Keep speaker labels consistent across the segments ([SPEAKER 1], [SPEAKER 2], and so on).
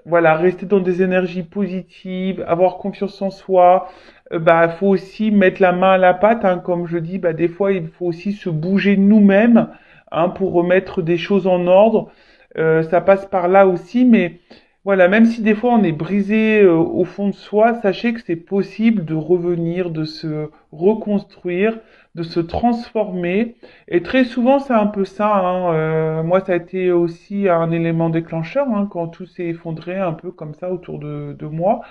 [SPEAKER 1] voilà, rester dans des énergies positives, avoir confiance en soi. Bah, faut aussi mettre la main à la pâte, hein, comme je dis. Bah, des fois, il faut aussi se bouger nous-mêmes, hein, pour remettre des choses en ordre. Ça passe par là aussi, mais voilà, même si des fois on est brisé au fond de soi, sachez que c'est possible de revenir, de se reconstruire, de se transformer. Et très souvent, c'est un peu ça, hein. Moi, ça a été aussi un élément déclencheur, hein, quand tout s'est effondré un peu comme ça autour de moi.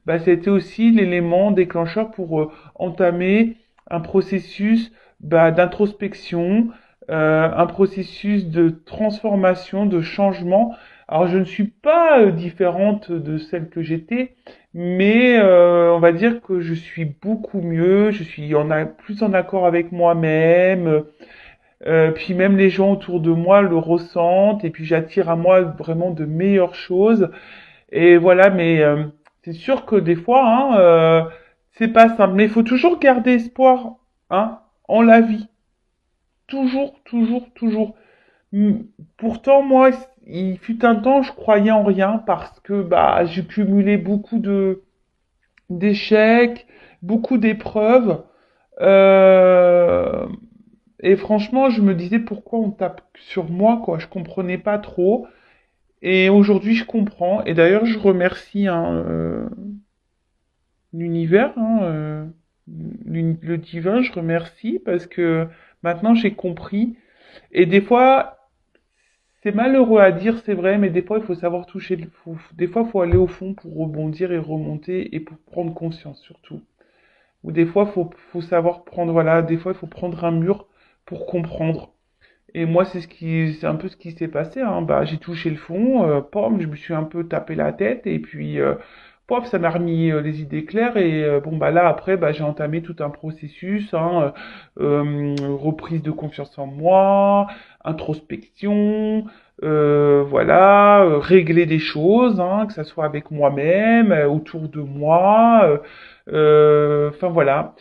[SPEAKER 1] Bah, ça a été aussi l'élément déclencheur pour entamer un processus bah, d'introspection, un processus de transformation, de changement. Alors, je ne suis pas différente de celle que j'étais, mais on va dire que je suis beaucoup mieux, je suis plus en accord avec moi-même, puis même les gens autour de moi le ressentent, et puis j'attire à moi vraiment de meilleures choses. Et voilà, mais c'est sûr que des fois, hein, c'est pas simple, mais il faut toujours garder espoir, hein, en la vie. Toujours, toujours, toujours. Hmm, Pourtant, moi, il fut un temps, je croyais en rien parce que bah, j'ai cumulé beaucoup de d'échecs, beaucoup d'épreuves. Euh, et franchement, je me disais pourquoi on tape sur moi, quoi. Je comprenais pas trop. Et aujourd'hui, je comprends. Et d'ailleurs, je remercie hein, l'univers, hein, le divin, je remercie parce que maintenant j'ai compris. Et des fois, c'est malheureux à dire, c'est vrai, mais des fois, il faut savoir toucher le fou. Des fois, il faut aller au fond pour rebondir et remonter et pour prendre conscience surtout. Ou des fois, faut savoir prendre, voilà, des fois, il faut prendre un mur pour comprendre. Et moi, c'est un peu ce qui s'est passé, hein. Bah, j'ai touché le fond, pom, je me suis un peu tapé la tête, et puis, pop, ça m'a remis les idées claires, et bon, bah là, après, bah, j'ai entamé tout un processus, hein, reprise de confiance en moi, introspection, voilà, régler des choses, hein, que ça soit avec moi-même, autour de moi, enfin voilà.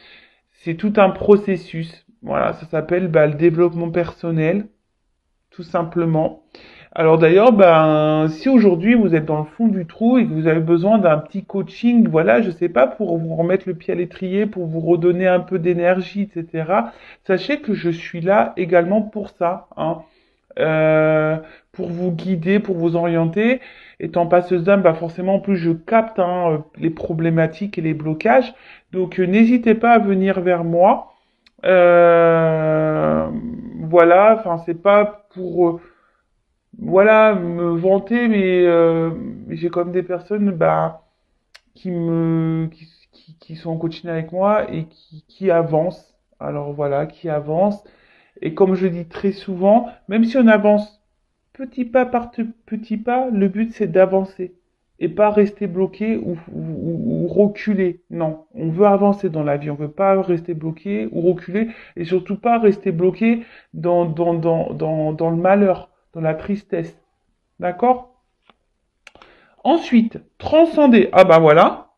[SPEAKER 1] C'est tout un processus. Voilà, ça s'appelle bah, le développement personnel, tout simplement. Alors d'ailleurs, ben, si aujourd'hui vous êtes dans le fond du trou et que vous avez besoin d'un petit coaching, voilà, je sais pas, pour vous remettre le pied à l'étrier, pour vous redonner un peu d'énergie, etc., sachez que je suis là également pour ça, hein. Euh, pour vous guider, pour vous orienter. Étant passeuse d'âme, bah forcément, en plus, je capte hein, les problématiques et les blocages. Donc, n'hésitez pas à venir vers moi. Euh, voilà, enfin, c'est pas pour, voilà, me vanter, mais j'ai comme des personnes, bah, qui sont en coaching avec moi et qui avancent. Alors voilà, qui avancent. Et comme je dis très souvent, même si on avance petit pas par petit pas, le but c'est d'avancer et pas rester bloqué ou reculer. Non, on veut avancer dans la vie, on veut pas rester bloqué ou reculer et surtout pas rester bloqué dans le malheur, dans la tristesse. D'accord? Ensuite, transcender. Ah bah voilà,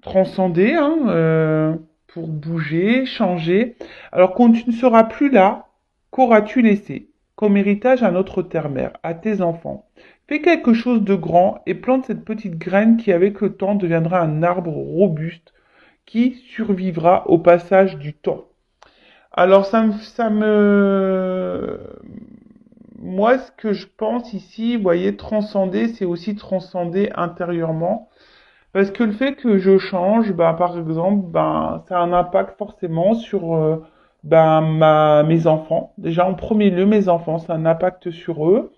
[SPEAKER 1] transcender hein, pour bouger, changer. Alors quand tu ne seras plus là, qu'auras-tu laissé comme héritage à notre terre-mère, à tes enfants? Fais quelque chose de grand et plante cette petite graine qui avec le temps deviendra un arbre robuste qui survivra au passage du temps. Alors moi ce que je pense ici, vous voyez, transcender, c'est aussi transcender intérieurement. Parce que le fait que je change, ben, par exemple, ben, ça a un impact forcément sur ben, mes enfants. Déjà, en premier lieu, mes enfants, ça a un impact sur eux.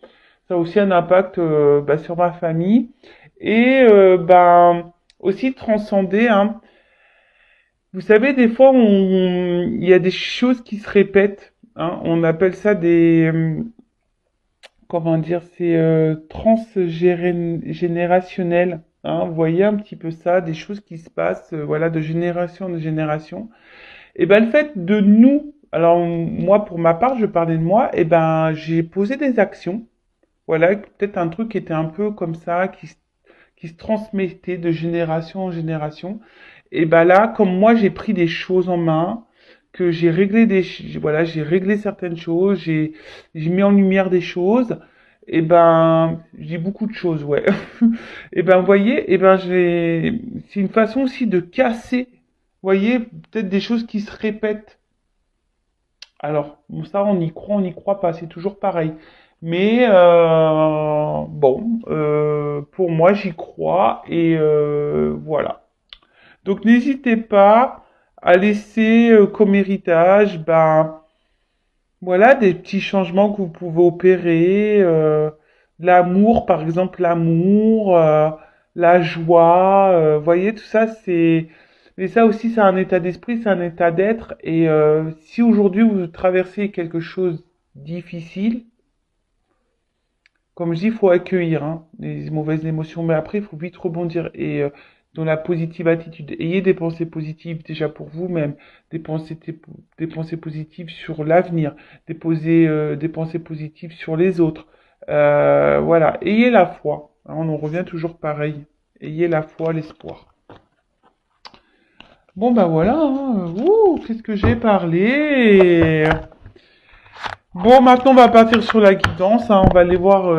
[SPEAKER 1] Ça a aussi un impact ben, sur ma famille. Et ben, aussi transcender. Hein. Vous savez, des fois, il y a des choses qui se répètent. Hein. On appelle ça des... comment dire, c'est transgénérationnel. Hein, vous voyez un petit peu ça, des choses qui se passent, voilà, de génération en génération. Et ben le fait de nous, alors moi pour ma part, je parlais de moi, et ben j'ai posé des actions, voilà, peut-être un truc qui était un peu comme ça, qui se transmettait de génération en génération. Et ben là, comme moi j'ai pris des choses en main, que j'ai réglé voilà, j'ai réglé certaines choses, j'ai mis en lumière des choses, et ben, j'ai beaucoup de choses, ouais. Et ben, vous voyez, et ben, c'est une façon aussi de casser, vous voyez, peut-être des choses qui se répètent. Alors, bon, ça, on n'y croit pas, c'est toujours pareil. Mais bon, pour moi, j'y crois et voilà. Donc, n'hésitez pas à laisser comme héritage, ben, voilà, des petits changements que vous pouvez opérer. L'amour, par exemple, l'amour, la joie, voyez, tout ça, c'est... Mais ça aussi, c'est un état d'esprit, c'est un état d'être. Et si aujourd'hui vous traversez quelque chose de difficile, comme je dis, il faut accueillir hein, les mauvaises émotions, mais après, il faut vite rebondir. Et dans la positive attitude, ayez des pensées positives déjà pour vous-même, des pensées positives sur l'avenir, des pensées positives sur les autres. Voilà, ayez la foi. Hein, on en revient toujours pareil. Ayez la foi, l'espoir. Bon, bah voilà. Hein. Ouh, qu'est-ce que j'ai parlé? Bon, maintenant on va partir sur la guidance. Hein. On va aller voir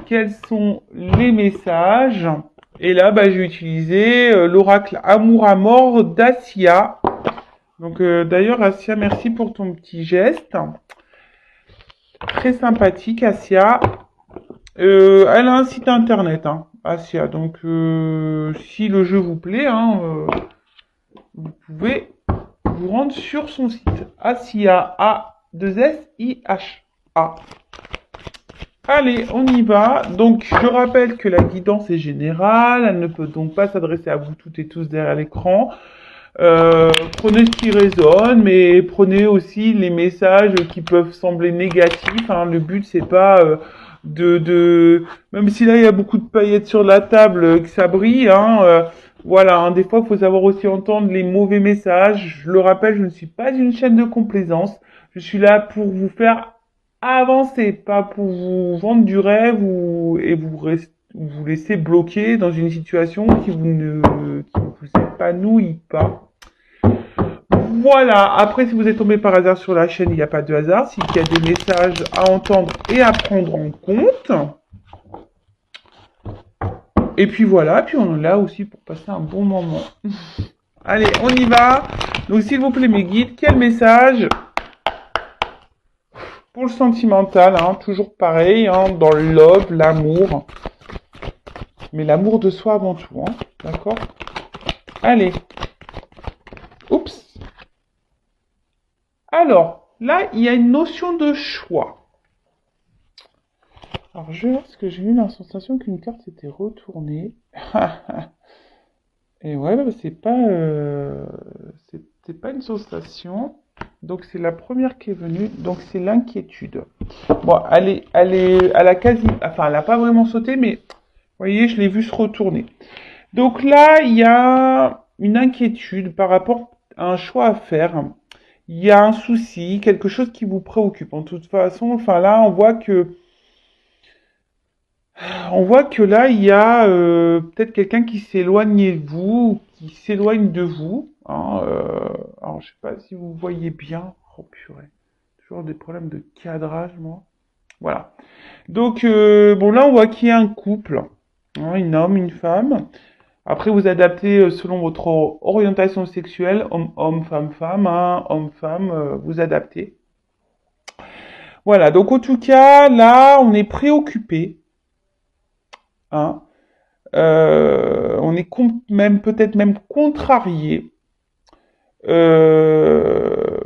[SPEAKER 1] quels sont les messages. Et là, bah, j'ai utilisé l'oracle Amour à mort d'Assia. Donc d'ailleurs, Assia, merci pour ton petit geste. Très sympathique, Assia. Elle a un site internet, hein, Assia. Donc si le jeu vous plaît, hein, vous pouvez vous rendre sur son site. Assia, A2SIHA. Allez, on y va. Donc, je rappelle que la guidance est générale. Elle ne peut donc pas s'adresser à vous toutes et tous derrière l'écran. Prenez ce qui résonne, mais prenez aussi les messages qui peuvent sembler négatifs. Hein. Le but, c'est pas même si là, il y a beaucoup de paillettes sur la table, que ça brille. Hein, voilà, hein. Des fois, il faut savoir aussi entendre les mauvais messages. Je le rappelle, je ne suis pas une chaîne de complaisance. Je suis là pour vous faire avancer, pas pour vous vendre du rêve et vous laisser bloqué dans une situation qui vous épanouit pas. Voilà, après si vous êtes tombé par hasard sur la chaîne, il n'y a pas de hasard, s'il y a des messages à entendre et à prendre en compte. Et puis voilà, puis on est là aussi pour passer un bon moment. Allez, on y va. Donc s'il vous plaît mes guides, quel message pour le sentimental, hein, toujours pareil, hein, dans le love, l'amour. Mais l'amour de soi avant tout, hein, d'accord? Allez. Oups. Alors, là, il y a une notion de choix. Alors, je vais voir parce que j'ai eu la sensation qu'une carte s'était retournée. Et ouais, bah, c'était pas une sensation. Donc, c'est la première qui est venue. Donc, c'est l'inquiétude. Bon, elle a quasi, enfin, elle a pas vraiment sauté, mais, vous voyez, je l'ai vu se retourner. Donc là, il y a une inquiétude par rapport à un choix à faire. Il y a un souci, quelque chose qui vous préoccupe. En toute façon, enfin là, on voit que là, il y a peut-être quelqu'un qui s'éloigne de vous, qui s'éloigne de vous. Hein, alors, je sais pas si vous voyez bien. Oh purée, toujours des problèmes de cadrage, moi. Voilà. Donc, bon, là, on voit qu'il y a un couple, hein, un homme, une femme. Après, vous adaptez selon votre orientation sexuelle, homme-homme, femme-femme, hein, homme-femme, vous adaptez. Voilà, donc en tout cas, là, on est préoccupé. Hein, on est même peut-être même contrarié euh,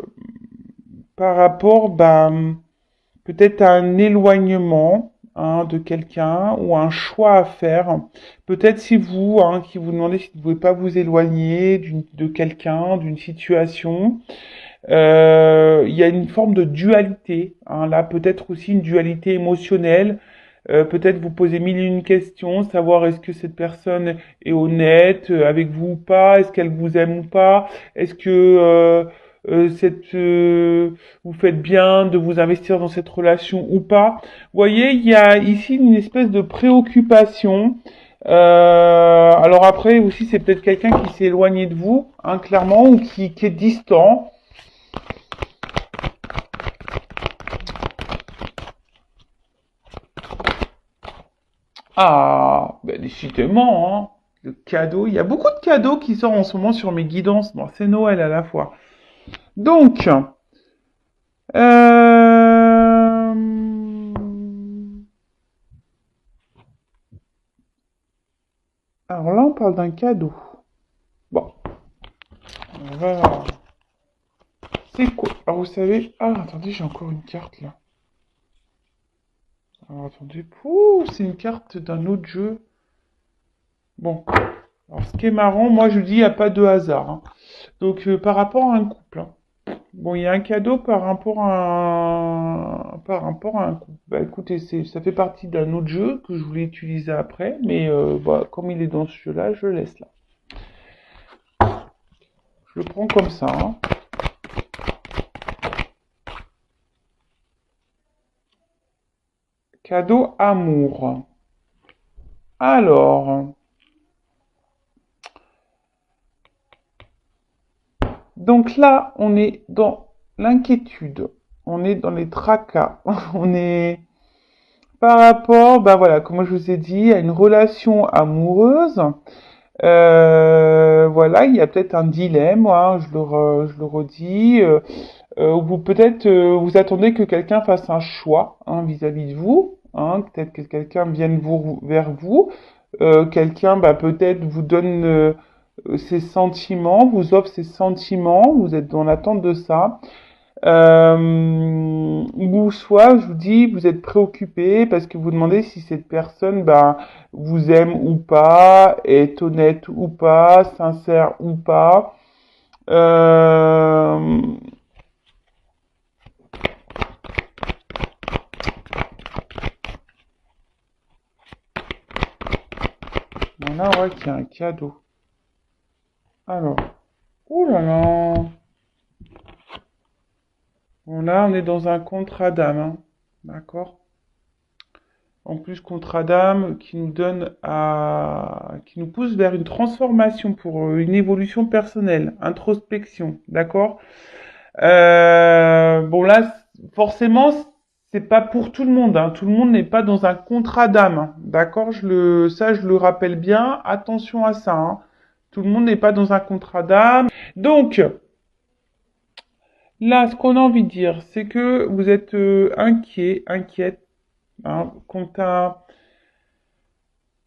[SPEAKER 1] par rapport peut-être à un éloignement hein, de quelqu'un ou un choix à faire. Peut-être si vous, hein, qui vous demandez si vous ne pouvez pas vous éloigner de quelqu'un, d'une situation. Il y a une forme de dualité. Hein, là, peut-être aussi une dualité émotionnelle. Peut-être vous posez mille et une questions, savoir est-ce que cette personne est honnête avec vous ou pas, est-ce qu'elle vous aime ou pas, est-ce que vous faites bien de vous investir dans cette relation ou pas. Vous voyez, il y a ici une espèce de préoccupation. Alors après aussi, c'est peut-être quelqu'un qui s'est éloigné de vous, hein, clairement, ou qui est distant. Ah, ben décidément, hein. Le cadeau, il y a beaucoup de cadeaux qui sortent en ce moment sur mes guidances. Bon, c'est Noël à la fois. Donc, euh, alors là, on parle d'un cadeau. Bon, on va voir. C'est quoi? Alors, vous savez... Ah, attendez, j'ai encore une carte, là. Alors, attendez. Ouh, c'est une carte d'un autre jeu. Bon. Alors, ce qui est marrant, moi, je dis, il n'y a pas de hasard, hein. Donc, par rapport à un couple, hein. Bon, il y a un cadeau par rapport à un couple. Bah, écoutez, ça fait partie d'un autre jeu que je voulais utiliser après, mais bah, comme il est dans ce jeu-là, je le laisse là. Je le prends comme ça, hein. Cadeau amour. Alors, donc là, on est dans l'inquiétude, on est dans les tracas, on est par rapport, bah voilà, comme je vous ai dit, à une relation amoureuse. Voilà, il y a peut-être un dilemme, hein, je le redis, vous peut-être vous attendez que quelqu'un fasse un choix hein, vis-à-vis de vous, hein, peut-être que quelqu'un vienne vers vous, quelqu'un bah, peut-être vous donne ses sentiments, vous offre ses sentiments, vous êtes dans l'attente de ça. Ou soit, je vous dis, vous êtes préoccupé parce que vous demandez si cette personne bah, vous aime ou pas, est honnête ou pas, sincère ou pas. Euh, Voilà, ouais, qu'il y a un cadeau. Alors, oh là là. Bon, là, on est dans un contrat d'âme, hein. D'accord? En plus, contrat d'âme qui nous donne qui nous pousse vers une transformation pour une évolution personnelle, introspection, d'accord? Bon là, forcément, c'est pas pour tout le monde, hein. Tout le monde n'est pas dans un contrat d'âme, hein. D'accord? Je le rappelle bien. Attention à ça, hein. Tout le monde n'est pas dans un contrat d'âme. Donc, là, ce qu'on a envie de dire, c'est que vous êtes inquiète, hein, quant à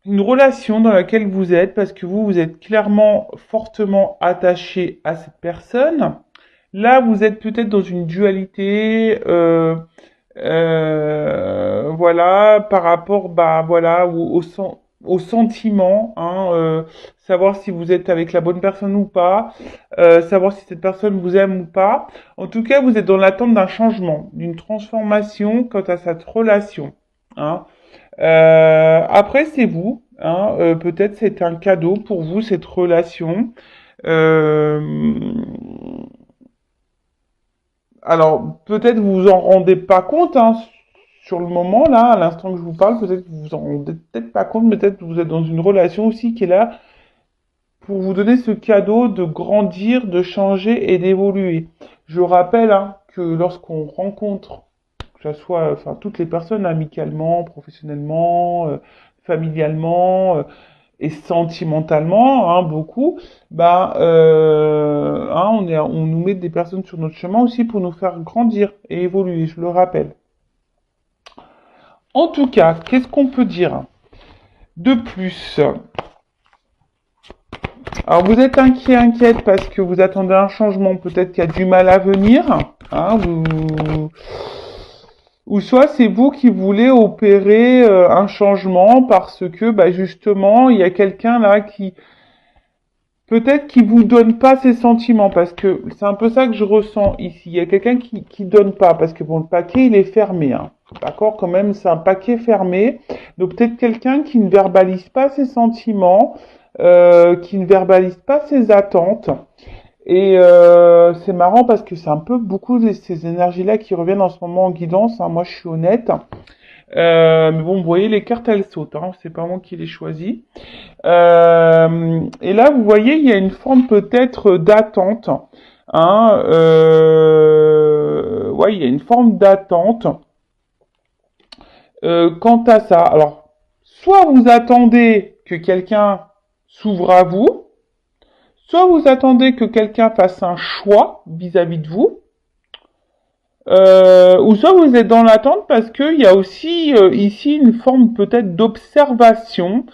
[SPEAKER 1] une relation dans laquelle vous êtes, parce que vous êtes clairement fortement attaché à cette personne. Là, vous êtes peut-être dans une dualité, voilà, par rapport, bah, voilà, au sentiment, hein, savoir si vous êtes avec la bonne personne ou pas, savoir si cette personne vous aime ou pas. En tout cas, vous êtes dans l'attente d'un changement, d'une transformation quant à cette relation, hein. Après, c'est vous, hein, peut-être c'est un cadeau pour vous cette relation. Euh, alors, peut-être vous vous en rendez pas compte, hein, sur le moment, là, à l'instant que je vous parle, peut-être que vous vous en rendez peut-être pas compte, peut-être que vous êtes dans une relation aussi qui est là pour vous donner ce cadeau de grandir, de changer et d'évoluer. Je rappelle, hein, que lorsqu'on rencontre, que ce soit, enfin, toutes les personnes, amicalement, professionnellement, familialement, et sentimentalement, hein, beaucoup, bah, hein, on nous met des personnes sur notre chemin aussi pour nous faire grandir et évoluer, je le rappelle. En tout cas, qu'est-ce qu'on peut dire de plus? Alors, vous êtes inquiète parce que vous attendez un changement, peut-être qu'il y a du mal à venir, hein, ou soit c'est vous qui voulez opérer un changement parce que, bah, justement, il y a quelqu'un là qui, peut-être qu'il vous donne pas ses sentiments, parce que c'est un peu ça que je ressens ici. Il y a quelqu'un qui donne pas, parce que bon, le paquet, il est fermé, hein. D'accord, quand même, c'est un paquet fermé. Donc peut-être quelqu'un qui ne verbalise pas ses sentiments, qui ne verbalise pas ses attentes. Et c'est marrant parce que c'est un peu beaucoup de ces énergies-là qui reviennent en ce moment en guidance, hein. Moi, je suis honnête. Mais bon, vous voyez, les cartes, elles sautent, hein. C'est pas moi qui les choisis. Et là, vous voyez, il y a une forme peut-être d'attente, hein, ouais, il y a une forme d'attente quant à ça. Alors, soit vous attendez que quelqu'un s'ouvre à vous, soit vous attendez que quelqu'un fasse un choix vis-à-vis de vous, ou soit vous êtes dans l'attente parce qu'il y a aussi ici une forme peut-être d'observation,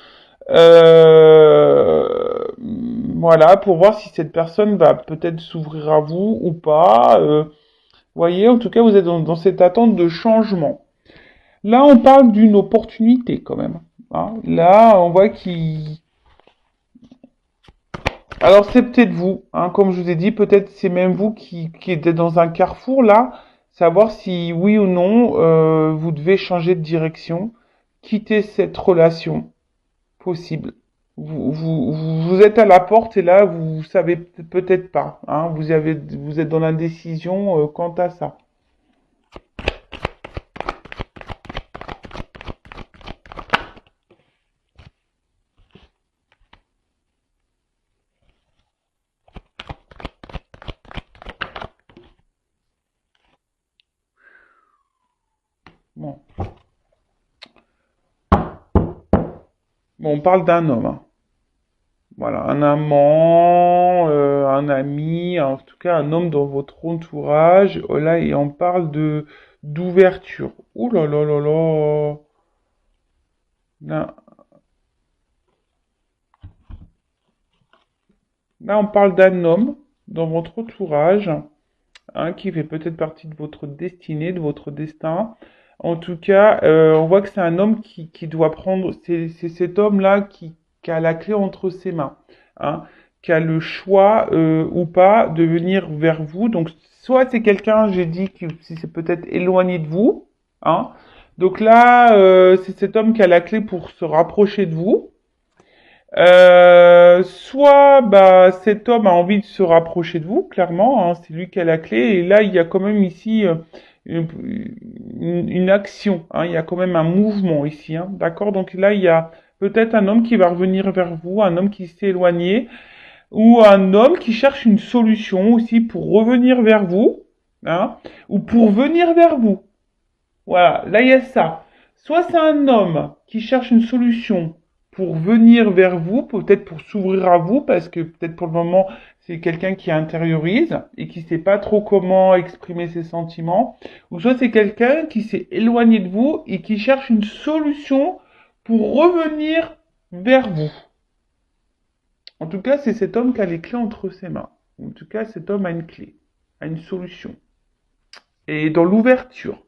[SPEAKER 1] voilà, pour voir si cette personne va peut-être s'ouvrir à vous ou pas. Voyez, en tout cas, vous êtes dans cette attente de changement. Là, on parle d'une opportunité quand même. Hein. Là, on voit qu'il... Alors, c'est peut-être vous, hein, comme je vous ai dit, peut-être c'est même vous qui êtes dans un carrefour là, savoir si oui ou non vous devez changer de direction, quitter cette relation possible. Vous êtes à la porte et là, vous savez peut-être pas. Hein, vous êtes dans l'indécision quant à ça. Bon. Bon, on parle d'un homme. Hein. Voilà, un amant, un ami, en tout cas un homme dans votre entourage. Oh là, et on parle de d'ouverture. Ouh là là là là. Là, là, on parle d'un homme dans votre entourage, hein, qui fait peut-être partie de votre destinée, de votre destin. En tout cas, on voit que c'est un homme qui doit prendre, c'est cet homme-là qui a la clé entre ses mains, hein, qui a le choix ou pas de venir vers vous. Donc, soit c'est quelqu'un, j'ai dit, qui c'est peut-être éloigné de vous, hein. Donc là, c'est cet homme qui a la clé pour se rapprocher de vous. Soit bah, cet homme a envie de se rapprocher de vous, clairement, hein, c'est lui qui a la clé. Et là, il y a quand même ici une, une action, hein, il y a quand même un mouvement ici, hein, d'accord? Donc là, il y a peut-être un homme qui va revenir vers vous, un homme qui s'est éloigné, ou un homme qui cherche une solution aussi pour revenir vers vous, hein, ou pour venir vers vous. Voilà, là il y a ça. Soit c'est un homme qui cherche une solution pour venir vers vous, peut-être pour s'ouvrir à vous, parce que peut-être pour le moment c'est quelqu'un qui intériorise et qui sait pas trop comment exprimer ses sentiments, ou soit c'est quelqu'un qui s'est éloigné de vous et qui cherche une solution pour revenir vers vous. En tout cas, c'est cet homme qui a les clés entre ses mains. En tout cas, cet homme a une clé, a une solution. Et dans l'ouverture.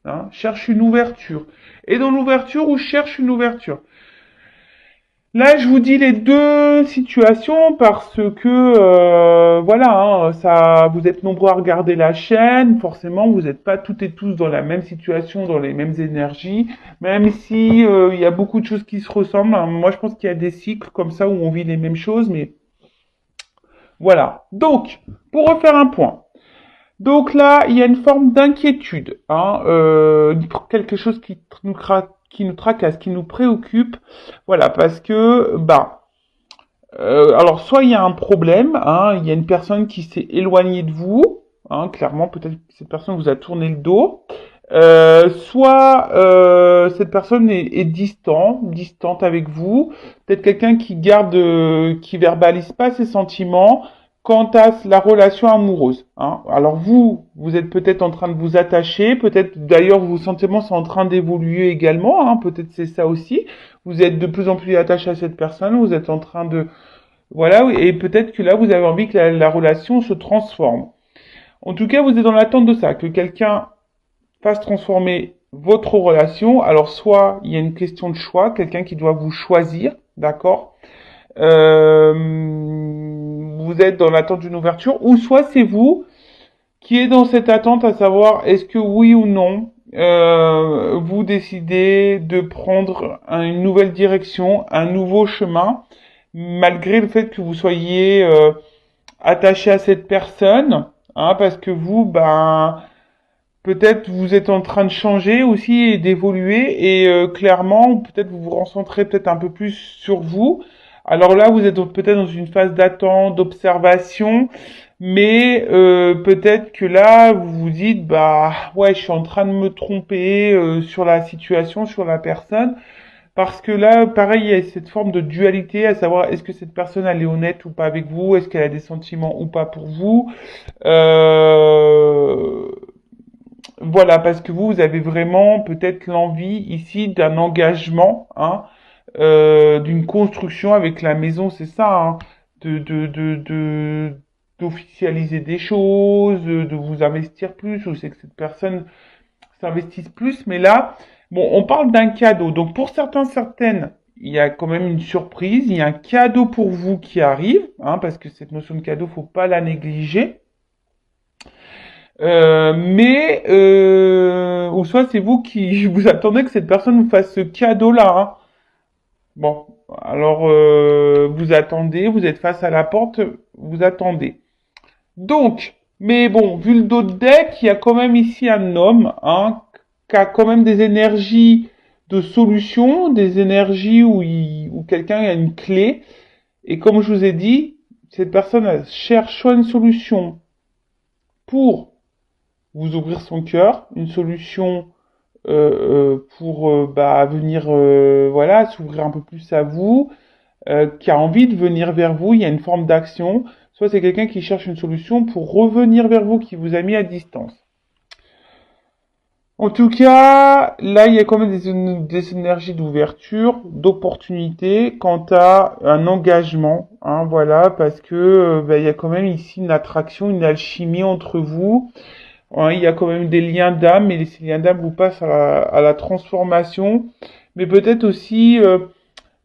[SPEAKER 1] Hein, cherche une ouverture. Et dans l'ouverture ou cherche une ouverture. Là, je vous dis les deux situations parce que voilà, hein, ça, vous êtes nombreux à regarder la chaîne. Forcément, vous n'êtes pas toutes et tous dans la même situation, dans les mêmes énergies. Même si il y a beaucoup de choses qui se ressemblent. Hein. Moi, je pense qu'il y a des cycles comme ça où on vit les mêmes choses, mais voilà. Donc, pour refaire un point. Donc là, il y a une forme d'inquiétude, hein, quelque chose qui nous tracasse, qui nous préoccupe, voilà, parce que, bah, alors soit il y a un problème, hein, il y a une personne qui s'est éloignée de vous, hein, clairement, peut-être que cette personne vous a tourné le dos, soit cette personne est distante avec vous, peut-être quelqu'un qui garde, qui verbalise pas ses sentiments quant à la relation amoureuse. Hein. Alors vous êtes peut-être en train de vous attacher, peut-être d'ailleurs vos sentiments sont en train d'évoluer également, hein, peut-être c'est ça aussi. Vous êtes de plus en plus attaché à cette personne, vous êtes en train de voilà, et peut-être que là vous avez envie que la relation se transforme. En tout cas, vous êtes dans l'attente de ça, que quelqu'un fasse transformer votre relation. Alors soit il y a une question de choix, quelqu'un qui doit vous choisir, d'accord, vous êtes dans l'attente d'une ouverture, ou soit c'est vous qui êtes dans cette attente à savoir est-ce que oui ou non vous décidez de prendre une nouvelle direction, un nouveau chemin, malgré le fait que vous soyez attaché à cette personne, hein, parce que vous, ben, peut-être vous êtes en train de changer aussi et d'évoluer et clairement peut-être vous vous concentrez peut-être un peu plus sur vous. Alors là vous êtes peut-être dans une phase d'attente, d'observation, mais peut-être que là vous vous dites bah ouais je suis en train de me tromper sur la situation, sur la personne Parce que là, pareil, il y a cette forme de dualité, à savoir est-ce que cette personne elle est honnête ou pas avec vous, est-ce qu'elle a des sentiments ou pas pour vous. Euh, voilà, parce que vous avez vraiment peut-être l'envie ici d'un engagement, hein, d'une construction avec la maison, c'est ça, hein, d'officialiser des choses, de vous investir plus, ou c'est que cette personne s'investisse plus, mais là, bon, on parle d'un cadeau. Donc pour certains, certaines, il y a quand même une surprise, il y a un cadeau pour vous qui arrive, hein, parce que cette notion de cadeau, faut pas la négliger. Ou soit c'est vous qui vous attendez que cette personne vous fasse ce cadeau-là, hein. Bon, alors vous attendez, vous êtes face à la porte, vous attendez. Donc, mais bon, vu le dos de deck, il y a quand même ici un homme, hein, qui a quand même des énergies de solution, des énergies où quelqu'un a une clé. Et comme je vous ai dit, cette personne elle cherche soit une solution pour vous ouvrir son cœur, une solution pour venir voilà s'ouvrir un peu plus à vous, qui a envie de venir vers vous, il y a une forme d'action, soit c'est quelqu'un qui cherche une solution pour revenir vers vous, qui vous a mis à distance. En tout cas, là, il y a quand même des énergies d'ouverture, d'opportunité quant à un engagement, hein, voilà, parce que il y a quand même ici une attraction, une alchimie entre vous. Hein, il y a quand même des liens d'âme, et ces liens d'âme vous passent à la transformation, mais peut-être aussi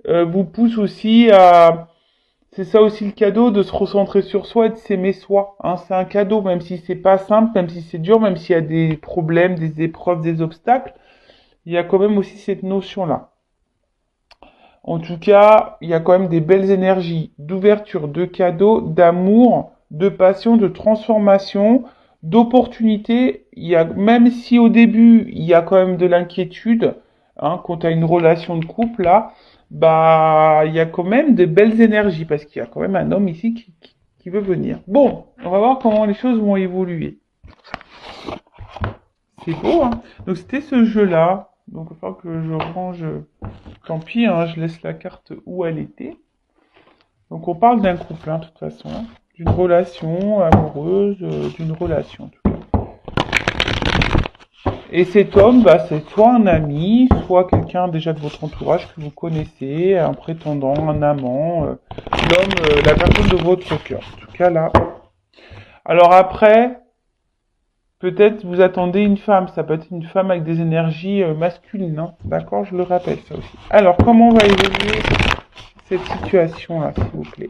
[SPEAKER 1] vous poussent aussi à... C'est ça aussi le cadeau, de se recentrer sur soi et de s'aimer soi. Hein, c'est un cadeau, même si c'est pas simple, même si c'est dur, même s'il y a des problèmes, des épreuves, des obstacles, il y a quand même aussi cette notion-là. En tout cas, il y a quand même des belles énergies d'ouverture, de cadeaux, d'amour, de passion, de transformation, d'opportunité. Il y a, même si au début, il y a quand même de l'inquiétude, hein, quand à une relation de couple, là, il y a quand même de belles énergies, parce qu'il y a quand même un homme ici qui veut venir. Bon, on va voir comment les choses vont évoluer. C'est beau, hein. Donc c'était ce jeu-là. Donc il va falloir que je range. Tant pis, hein, je laisse la carte où elle était. Donc on parle d'un couple, hein, de toute façon. Hein. D'une relation amoureuse, d'une relation. En tout cas. Et cet homme, c'est soit un ami, soit quelqu'un déjà de votre entourage que vous connaissez, un prétendant, un amant, l'homme, la personne de votre cœur. En tout cas là. Alors après, peut-être vous attendez une femme, ça peut être une femme avec des énergies masculines, hein. D'accord, je le rappelle ça aussi. Alors, comment va évoluer cette situation-là, s'il vous plaît?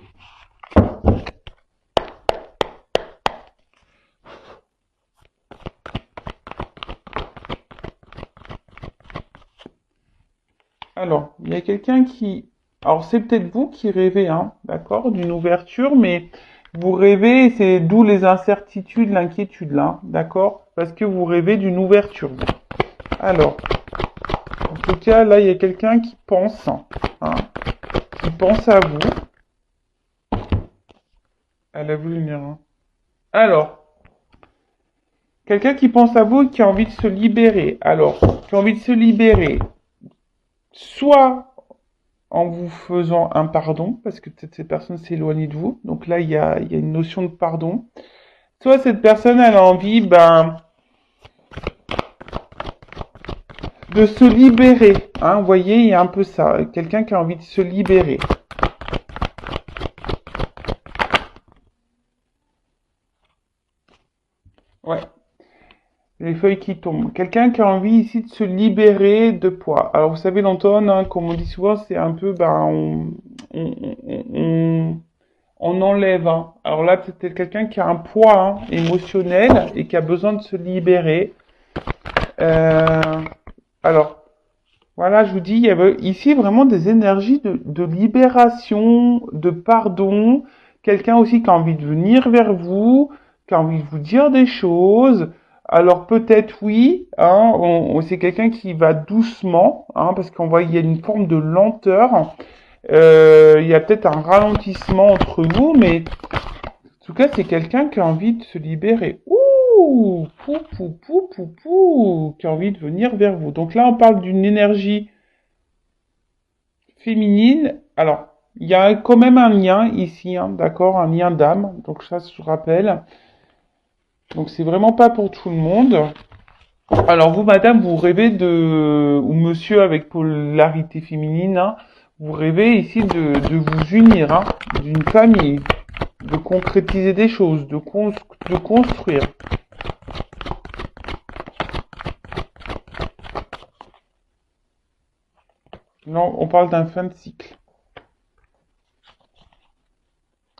[SPEAKER 1] Alors, il y a quelqu'un qui... Alors, c'est peut-être vous qui rêvez, hein, d'accord, d'une ouverture, mais vous rêvez, c'est d'où les incertitudes, l'inquiétude, là, d'accord? Parce que vous rêvez d'une ouverture. Alors, en tout cas, là, il y a quelqu'un qui pense, hein, qui pense à vous. Elle a voulu venir, hein. Alors, quelqu'un qui pense à vous et qui a envie de se libérer. Alors, qui a envie de se libérer, soit en vous faisant un pardon, parce que peut-être cette personne s'est éloignée de vous. Donc là, il y a une notion de pardon. Soit cette personne, elle a envie, de se libérer. Hein, vous voyez, il y a un peu ça. Quelqu'un qui a envie de se libérer. Ouais. Les feuilles qui tombent. Quelqu'un qui a envie ici de se libérer de poids. Alors vous savez, l'automne, hein, comme on dit souvent, c'est un peu, on enlève. Hein. Alors là, peut-être quelqu'un qui a un poids, hein, émotionnel et qui a besoin de se libérer. Alors, voilà, je vous dis, il y avait ici vraiment des énergies de libération, de pardon. Quelqu'un aussi qui a envie de venir vers vous, qui a envie de vous dire des choses. Alors peut-être oui, hein, c'est quelqu'un qui va doucement, hein, parce qu'on voit il y a une forme de lenteur. Il y a peut-être un ralentissement entre vous, mais en tout cas c'est quelqu'un qui a envie de se libérer. Ouh, pou, pou, pou, pou, pou, qui a envie de venir vers vous. Donc là on parle d'une énergie féminine. Alors, il y a quand même un lien ici, hein, d'accord, un lien d'âme. Donc ça, je rappelle. Donc c'est vraiment pas pour tout le monde. Alors vous, madame, vous rêvez de, ou monsieur avec polarité féminine, hein, vous rêvez ici de vous unir, hein, d'une famille, de concrétiser des choses, de construire. Non, on parle d'un fin de cycle.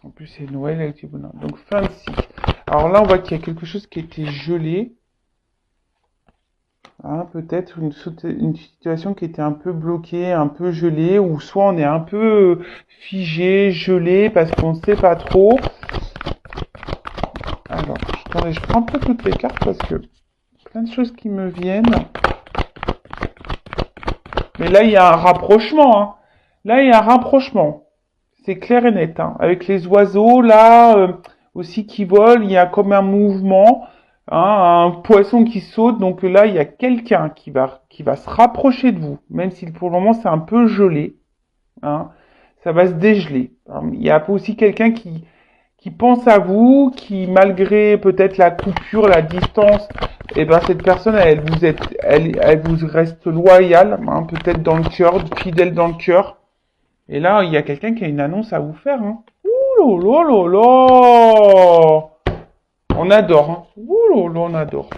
[SPEAKER 1] En plus, c'est Noël avec les bonheurs. Donc fin de cycle. Alors là, on voit qu'il y a quelque chose qui a été gelé. Hein, peut-être une situation qui était un peu bloquée, un peu gelée, ou soit on est un peu figé, gelé, parce qu'on ne sait pas trop. Alors, attendez, je prends un peu toutes les cartes parce que plein de choses qui me viennent. Mais là, il y a un rapprochement. Hein. Là, il y a un rapprochement. C'est clair et net. Hein. Avec les oiseaux, là, aussi qui volent, il y a comme un mouvement. Hein, un poisson qui saute, donc là il y a quelqu'un qui va se rapprocher de vous, même si pour le moment c'est un peu gelé, hein, ça va se dégeler. Hein. Il y a aussi quelqu'un qui pense à vous, qui malgré peut-être la coupure, la distance, et ben cette personne elle vous reste loyale, hein, peut-être dans le cœur, fidèle dans le cœur. Et là il y a quelqu'un qui a une annonce à vous faire. Hein. Ouh là là là là. On adore, hein. Ouh là là, on adore.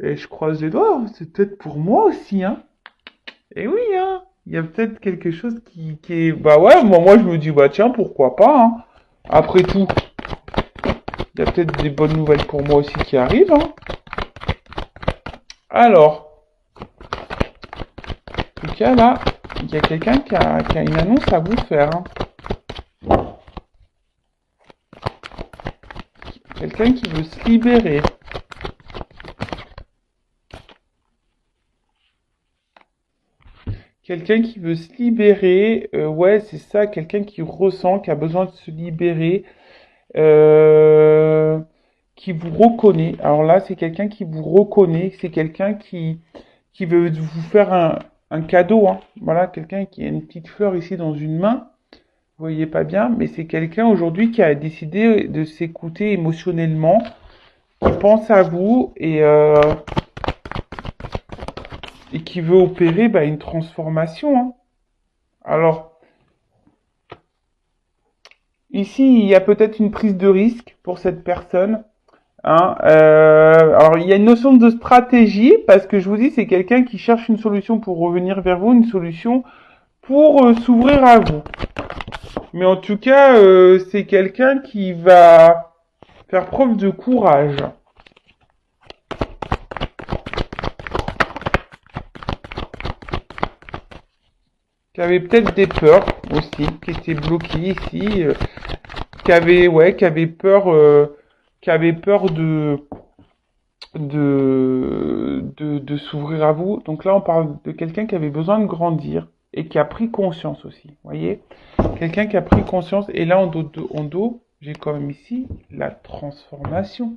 [SPEAKER 1] Et je croise les doigts, c'est peut-être pour moi aussi, hein. Et oui, hein. Il y a peut-être quelque chose qui est... Bah ouais, moi je me dis, bah tiens, pourquoi pas, hein. Après tout, il y a peut-être des bonnes nouvelles pour moi aussi qui arrivent, hein. Alors, en tout cas là, il y a quelqu'un qui a une annonce à vous faire, hein. Quelqu'un qui veut se libérer. Quelqu'un qui veut se libérer, ouais, c'est ça, quelqu'un qui ressent, qui a besoin de se libérer, euh, qui vous reconnaît. Alors là, c'est quelqu'un qui vous reconnaît, c'est quelqu'un qui veut vous faire un cadeau, hein. Voilà, quelqu'un qui a une petite fleur ici dans une main, vous voyez pas bien, mais c'est quelqu'un aujourd'hui qui a décidé de s'écouter émotionnellement, qui pense à vous et qui veut opérer bah, une transformation, hein. Alors, ici, il y a peut-être une prise de risque pour cette personne. Hein, alors, il y a une notion de stratégie, parce que je vous dis, c'est quelqu'un qui cherche une solution pour revenir vers vous, une solution pour s'ouvrir à vous. Mais en tout cas, c'est quelqu'un qui va faire preuve de courage. Qui avait peut-être des peurs aussi, qui étaient bloquées ici, qui avait peur de s'ouvrir à vous. Donc là, on parle de quelqu'un qui avait besoin de grandir et qui a pris conscience aussi. Vous voyez, quelqu'un qui a pris conscience. Et là, en dos, j'ai quand même ici la transformation. Vous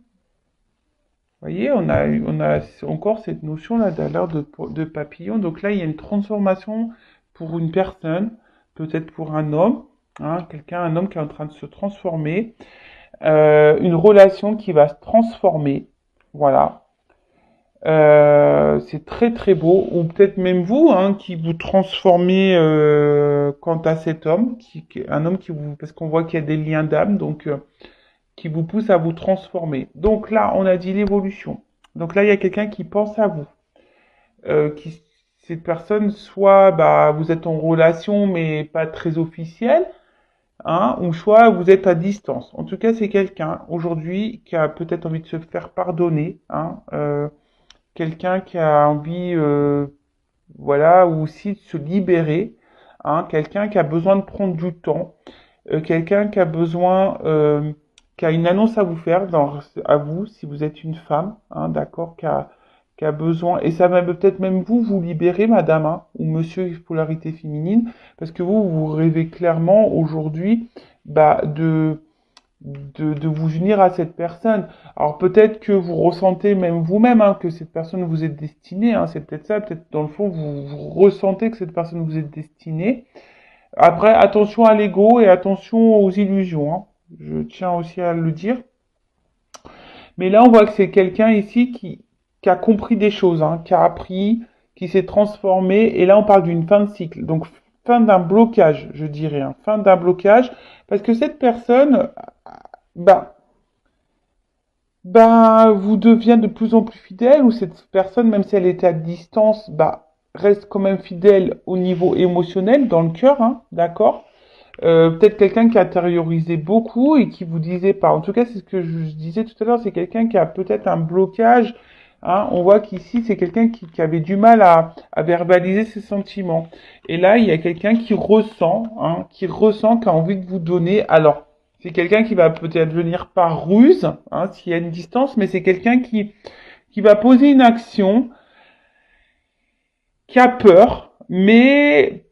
[SPEAKER 1] voyez, on a encore cette notion là d'ailleurs de papillon. Donc là, il y a une transformation pour une personne, peut-être pour un homme, hein, un homme qui est en train de se transformer, une relation qui va se transformer. Voilà. C'est très très beau, ou peut-être même vous, hein, qui vous transformez quant à cet homme, un homme qui vous, parce qu'on voit qu'il y a des liens d'âme, donc qui vous pousse à vous transformer. Donc là, on a dit l'évolution. Donc là, il y a quelqu'un qui pense à vous, cette personne, soit bah vous êtes en relation mais pas très officielle, hein, ou soit vous êtes à distance. En tout cas, c'est quelqu'un aujourd'hui qui a peut-être envie de se faire pardonner, hein, quelqu'un qui a envie, voilà, ou aussi de se libérer, hein, quelqu'un qui a besoin de prendre du temps, quelqu'un qui a besoin, qui a une annonce à vous faire, à vous, si vous êtes une femme, hein, d'accord, qui a besoin, et ça va peut-être même vous libérer, madame, hein, ou monsieur polarité féminine, parce que vous rêvez clairement aujourd'hui, bah, de vous unir à cette personne. Alors peut-être que vous ressentez même vous-même hein, que cette personne vous est destinée, hein, c'est peut-être ça, peut-être dans le fond vous ressentez que cette personne vous est destinée. Après, attention à l'ego et attention aux illusions, hein. Je tiens aussi à le dire. Mais là, on voit que c'est quelqu'un ici qui a compris des choses, hein, qui a appris, qui s'est transformé. Et là, on parle d'une fin de cycle. Donc, fin d'un blocage, je dirais. Hein, fin d'un blocage. Parce que cette personne, bah, vous devient de plus en plus fidèle. Ou cette personne, même si elle était à distance, reste quand même fidèle au niveau émotionnel, dans le cœur, hein, d'accord? Peut-être quelqu'un qui a intériorisé beaucoup et qui vous disait pas. En tout cas, c'est ce que je disais tout à l'heure, c'est quelqu'un qui a peut-être un blocage. Hein. On voit qu'ici, c'est quelqu'un qui avait du mal à verbaliser ses sentiments. Et là, il y a quelqu'un qui ressent, qui a envie de vous donner. Alors, c'est quelqu'un qui va peut-être venir par ruse, hein, s'il y a une distance, mais c'est quelqu'un qui va poser une action, qui a peur, mais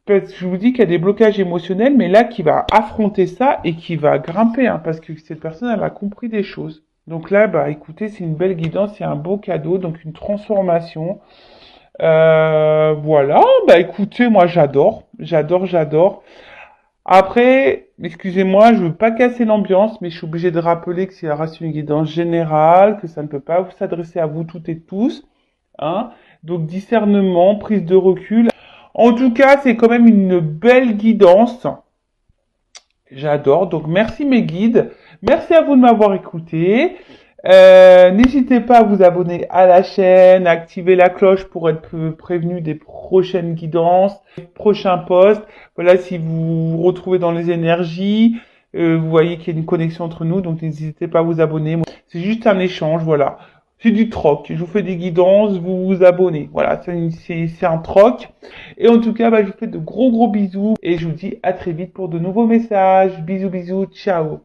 [SPEAKER 1] parce que je vous dis qu'il y a des blocages émotionnels, mais là, qui va affronter ça et qui va grimper, hein, parce que cette personne, elle a compris des choses. Donc là, écoutez, c'est une belle guidance, c'est un beau cadeau, donc une transformation. Voilà, écoutez, moi, j'adore. Après, excusez-moi, je veux pas casser l'ambiance, mais je suis obligé de rappeler que c'est reste une guidance générale, que ça ne peut pas s'adresser à vous toutes et tous, hein. Donc discernement, prise de recul. En tout cas, c'est quand même une belle guidance. J'adore. Donc, merci mes guides. Merci à vous de m'avoir écouté. N'hésitez pas à vous abonner à la chaîne, à activer la cloche pour être prévenu des prochaines guidances, des prochains posts. Voilà, si vous vous retrouvez dans les énergies, vous voyez qu'il y a une connexion entre nous, donc n'hésitez pas à vous abonner. C'est juste un échange, voilà. C'est du troc. Je vous fais des guidances, vous vous abonnez. Voilà, c'est un troc. Et en tout cas, je vous fais de gros bisous et je vous dis à très vite pour de nouveaux messages. Bisous, ciao.